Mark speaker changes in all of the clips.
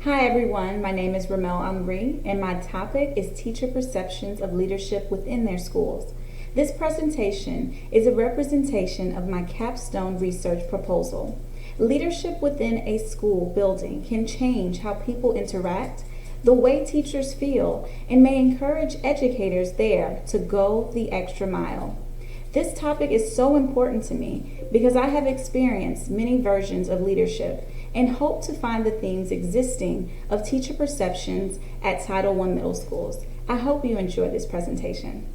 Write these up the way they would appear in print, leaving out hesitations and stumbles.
Speaker 1: Hi everyone, my name is Henri and my topic is teacher perceptions of leadership within their schools. This presentation is a representation of my capstone research proposal. Leadership within a school building can change how people interact, the way teachers feel, and may encourage educators there to go the extra mile. This topic is so important to me because I have experienced many versions of leadership and hope to find the themes existing of teacher perceptions at Title I middle schools. I hope you enjoy this presentation.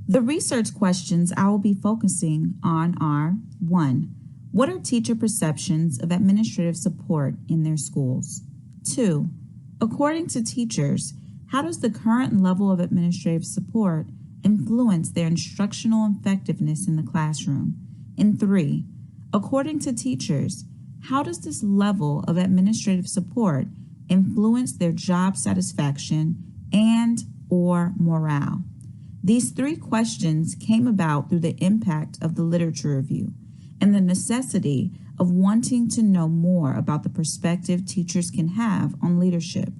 Speaker 2: The research questions I will be focusing on are 1. What are teacher perceptions of administrative support in their schools? 2. According to teachers, how does the current level of administrative support influence their instructional effectiveness in the classroom? And 3. According to teachers, how does this level of administrative support influence their job satisfaction and/or morale? These 3 questions came about through the impact of the literature review and the necessity of wanting to know more about the perspective teachers can have on leadership.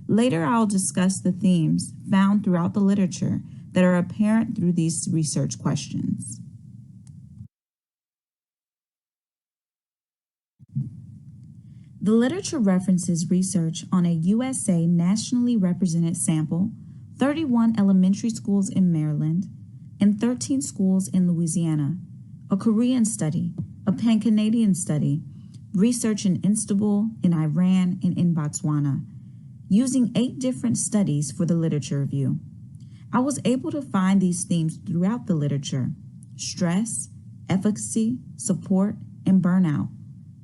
Speaker 2: Later, I'll discuss the themes found throughout the literature that are apparent through these research questions. The literature references research on a USA nationally represented sample, 31 elementary schools in Maryland, and 13 schools in Louisiana, a Korean study, a Pan-Canadian study, research in Istanbul, in Iran, and in Botswana, using 8 different studies for the literature review. I was able to find these themes throughout the literature: stress, efficacy, support, and burnout.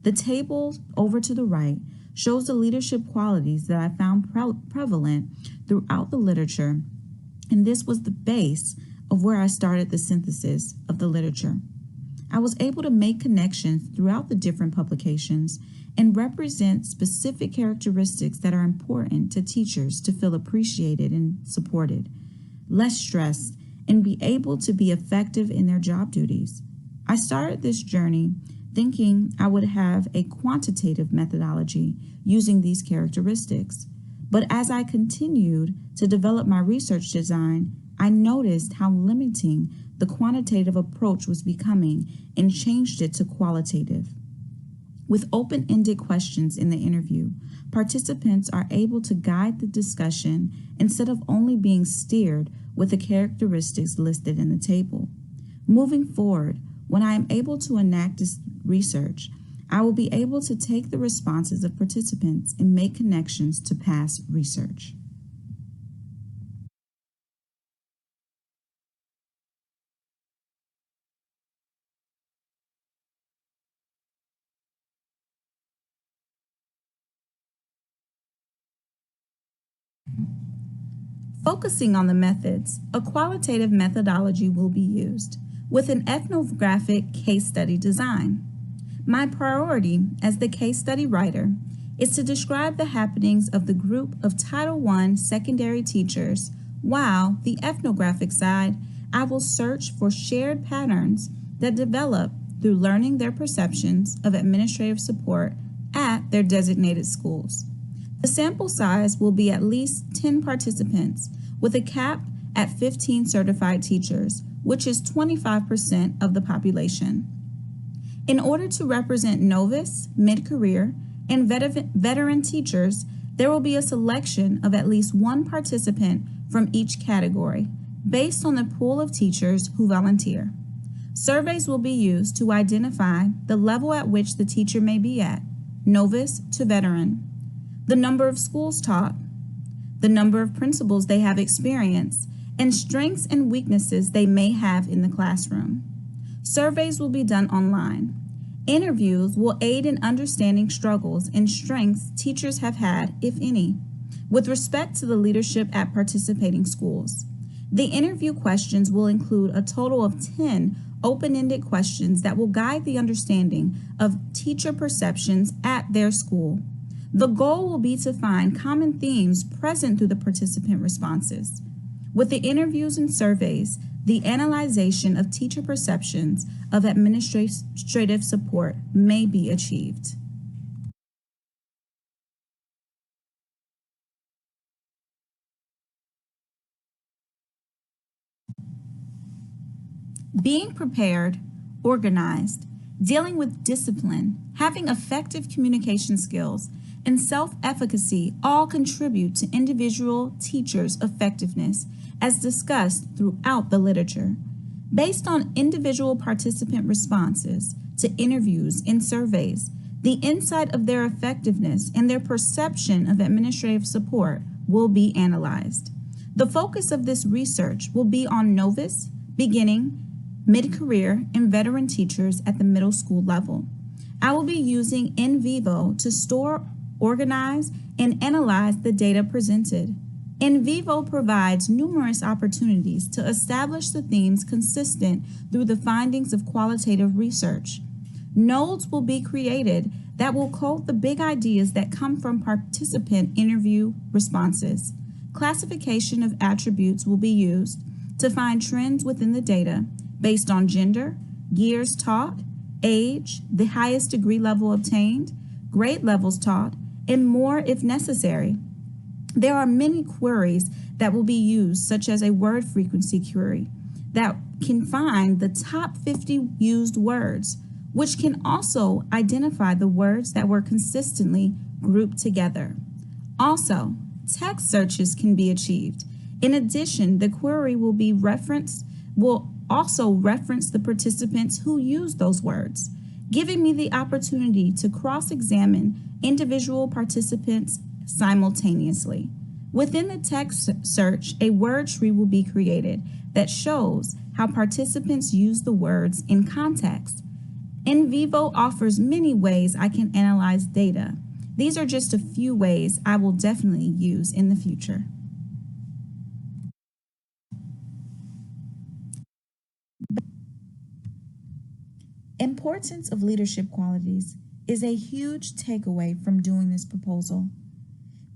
Speaker 2: The table over to the right shows the leadership qualities that I found prevalent throughout the literature, and this was the base of where I started the synthesis of the literature. I was able to make connections throughout the different publications and represent specific characteristics that are important to teachers to feel appreciated and supported, less stressed, and be able to be effective in their job duties. I started this journey thinking I would have a quantitative methodology using these characteristics. But as I continued to develop my research design, I noticed how limiting the quantitative approach was becoming and changed it to qualitative. With open-ended questions in the interview, participants are able to guide the discussion instead of only being steered with the characteristics listed in the table. Moving forward, when I am able to enact this research, I will be able to take the responses of participants and make connections to past research. Focusing on the methods, a qualitative methodology will be used with an ethnographic case study design. My priority as the case study writer is to describe the happenings of the group of Title I secondary teachers, while the ethnographic side, I will search for shared patterns that develop through learning their perceptions of administrative support at their designated schools. The sample size will be at least 10 participants with a cap at 15 certified teachers, which is 25% of the population. In order to represent novice, mid-career, and veteran teachers, there will be a selection of at least 1 participant from each category, based on the pool of teachers who volunteer. Surveys will be used to identify the level at which the teacher may be at, novice to veteran, the number of schools taught, the number of principals they have experienced, and strengths and weaknesses they may have in the classroom. Surveys will be done online. Interviews will aid in understanding struggles and strengths teachers have had, if any, with respect to the leadership at participating schools. The interview questions will include a total of 10 open-ended questions that will guide the understanding of teacher perceptions at their school. The goal will be to find common themes present through the participant responses. With the interviews and surveys, the analyzation of teacher perceptions of administrative support may be achieved. Being prepared, organized, dealing with discipline, having effective communication skills, and self-efficacy all contribute to individual teachers' effectiveness, as discussed throughout the literature. Based on individual participant responses to interviews and surveys, the insight of their effectiveness and their perception of administrative support will be analyzed. The focus of this research will be on novice, beginning, mid-career, and veteran teachers at the middle school level. I will be using in vivo to store, organize, and analyze the data presented. In vivo provides numerous opportunities to establish the themes consistent through the findings of qualitative research. Nodes will be created that will code the big ideas that come from participant interview responses. Classification of attributes will be used to find trends within the data based on gender, years taught, age, the highest degree level obtained, grade levels taught, and more if necessary. There are many queries that will be used, such as a word frequency query, that can find the top 50 used words, which can also identify the words that were consistently grouped together. Also, text searches can be achieved. In addition, the query will also reference the participants who used those words, giving me the opportunity to cross-examine individual participants simultaneously. Within the text search, a word tree will be created that shows how participants use the words in context. In vivo offers many ways I can analyze data. These are just a few ways I will definitely use in the future. Importance of leadership qualities is a huge takeaway from doing this proposal.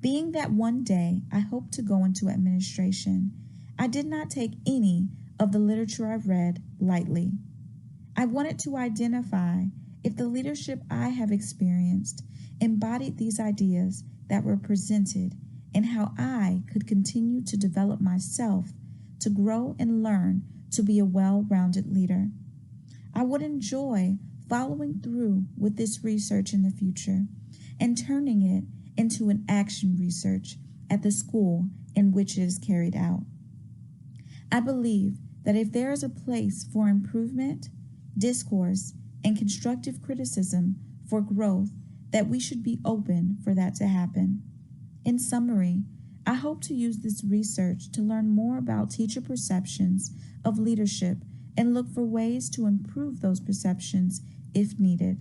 Speaker 2: Being that one day I hope to go into administration, I did not take any of the literature I've read lightly. I wanted to identify if the leadership I have experienced embodied these ideas that were presented and how I could continue to develop myself to grow and learn to be a well-rounded leader. I would enjoy following through with this research in the future and turning it into an action research at the school in which it is carried out. I believe that if there is a place for improvement, discourse, and constructive criticism for growth, that we should be open for that to happen. In summary, I hope to use this research to learn more about teacher perceptions of leadership and look for ways to improve those perceptions if needed.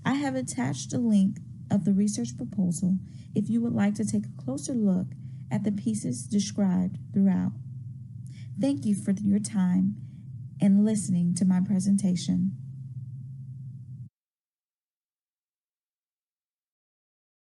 Speaker 2: I have attached a link of the research proposal if you would like to take a closer look at the pieces described throughout. Thank you for your time and listening to my presentation.